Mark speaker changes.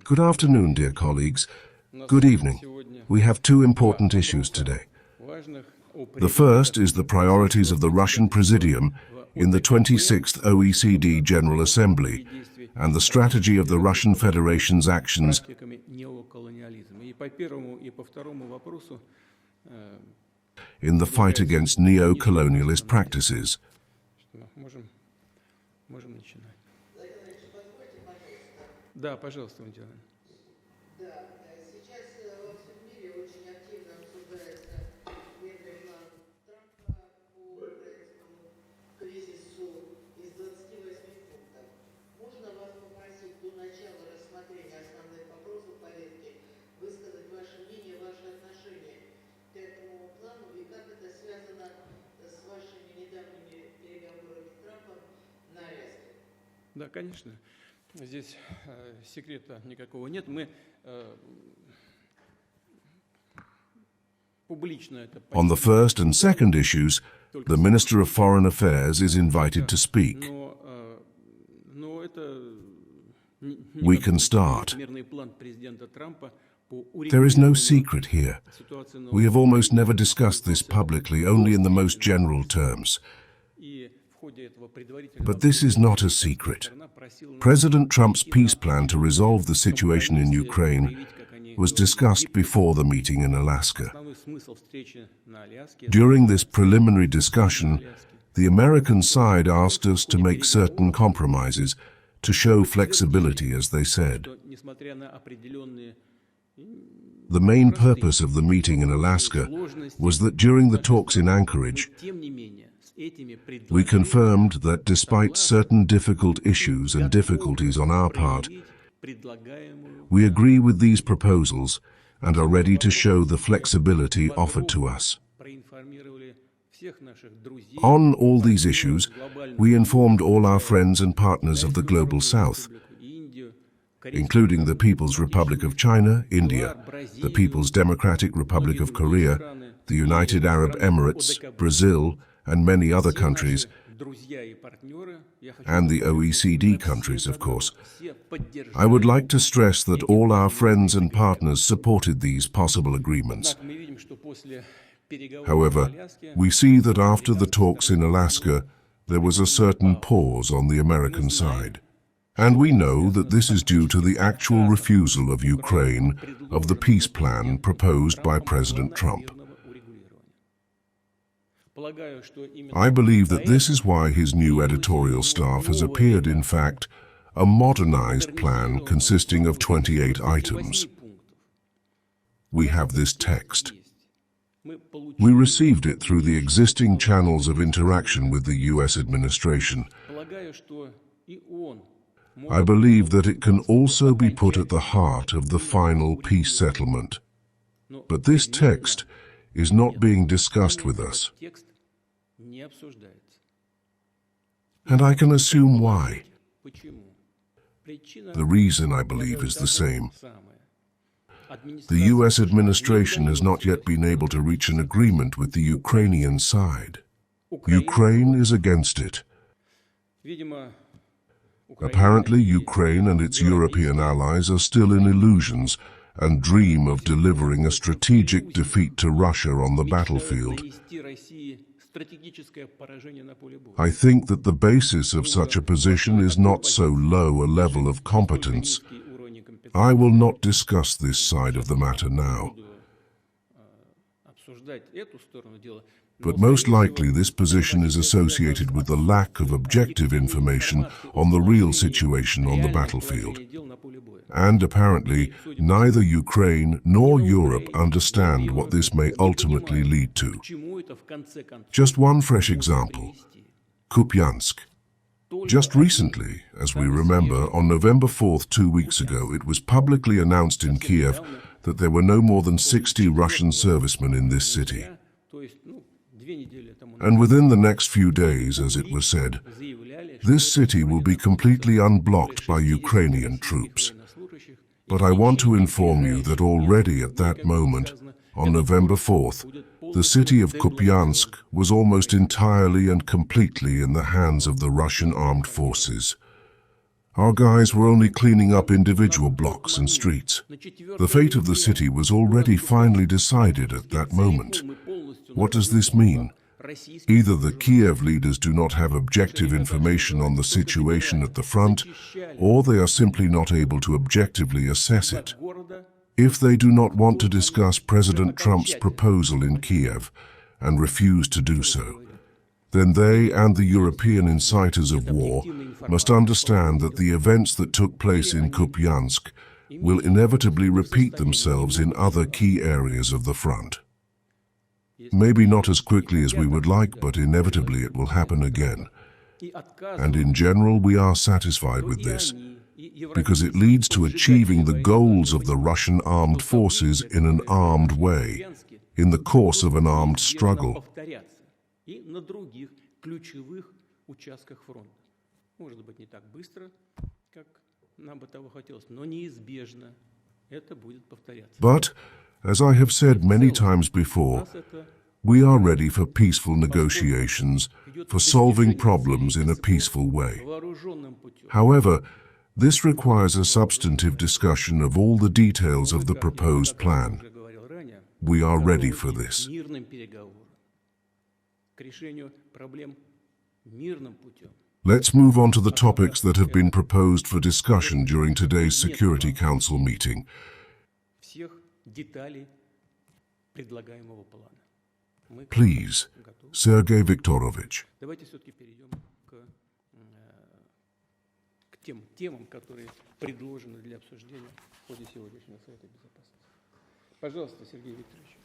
Speaker 1: Good afternoon, dear colleagues. Good evening. We have two important issues today. The first is the priorities of the Russian Presidium in the 26th OECD General Assembly and the strategy of the Russian Federation's actions in the fight against neo-colonialist practices.
Speaker 2: Да, пожалуйста, Валентина.
Speaker 3: Да, сейчас во всем мире очень активно обсуждается медный план Трампа по украинскому кризису из 28 пунктов. Можно вас попросить до начала рассмотрения основных вопросов повестки высказать ваше мнение, ваше отношение к этому плану и как это связано с вашими недавними переговорами с Трампом на Аляске?
Speaker 2: Да, конечно. Здесь секрета никакого нет. Мы публично это.
Speaker 1: On the first and second issues, the Minister of Foreign Affairs is invited to speak. We can start. There is no secret here. We have almost never discussed this publicly, only in the most general terms. But this is not a secret. President Trump's peace plan to resolve the situation in Ukraine was discussed before the meeting in Alaska. During this preliminary discussion, the American side asked us to make certain compromises, to show flexibility, as they said. The main purpose of the meeting in Alaska was that during the talks in Anchorage, we confirmed that despite certain difficult issues and difficulties on our part, we agree with these proposals and are ready to show the flexibility offered to us. On all these issues, we informed all our friends and partners of the Global South, including the People's Republic of China, India, the People's Democratic Republic of Korea, the United Arab Emirates, Brazil, and many other countries, and the OECD countries, of course. I would like to stress that all our friends and partners supported these possible agreements. However, we see that after the talks in Alaska, there was a certain pause on the American side. And we know that this is due to the actual refusal of Ukraine of the peace plan proposed by President Trump. I believe that this is why his new editorial staff has appeared, in fact, a modernized plan consisting of 28 items. We have this text. We received it through the existing channels of interaction with the U.S. administration. I believe that it can also be put at the heart of the final peace settlement. But this text is not being discussed with us. And I can assume why. The reason, I believe, is the same. The U.S. administration has not yet been able to reach an agreement with the Ukrainian side. Ukraine is against it. Apparently, Ukraine and its European allies are still in illusions and dream of delivering a strategic defeat to Russia on the battlefield. I think that the basis of such a position is not so low a level of competence. I will not discuss this side of the matter now. But most likely this position is associated with the lack of objective information on the real situation on the battlefield. And apparently, neither Ukraine nor Europe understand what this may ultimately lead to. Just one fresh example: Kupyansk. Just recently, as we remember, on November 4th, 2 weeks ago, it was publicly announced in Kiev that there were no more than 60 Russian servicemen in this city. And within the next few days, as it was said, this city will be completely unblocked by Ukrainian troops. But I want to inform you that already at that moment, on November 4th, the city of Kupyansk was almost entirely and completely in the hands of the Russian armed forces. Our guys were only cleaning up individual blocks and streets. The fate of the city was already finally decided at that moment. What does this mean? Either the Kiev leaders do not have objective information on the situation at the front, or they are simply not able to objectively assess it. If they do not want to discuss President Trump's proposal in Kiev and refuse to do so, then they and the European inciters of war must understand that the events that took place in Kupyansk will inevitably repeat themselves in other key areas of the front. Maybe not as quickly as we would like, but inevitably it will happen again. And in general, we are satisfied with this, because it leads to achieving the goals of the Russian armed forces in an armed way, in the course of an armed struggle.
Speaker 2: И на других ключевых участках фронта. Может быть, не так быстро, как нам бы того хотелось, но неизбежно это будет повторяться.
Speaker 1: But, as I have said many times before, we are ready for peaceful negotiations, for solving problems in a peaceful way. However, this requires a substantive discussion of all the details of the proposed plan. We are ready for this. Let's move on to the topics that have been proposed for discussion during today's Security Council meeting. Please, Sergei Viktorovich.
Speaker 2: Давайте все-таки перейдем к тем темам, которые предложены для обсуждения в ходе сегодняшнего Совета Безопасности. Пожалуйста, Сергей Викторович.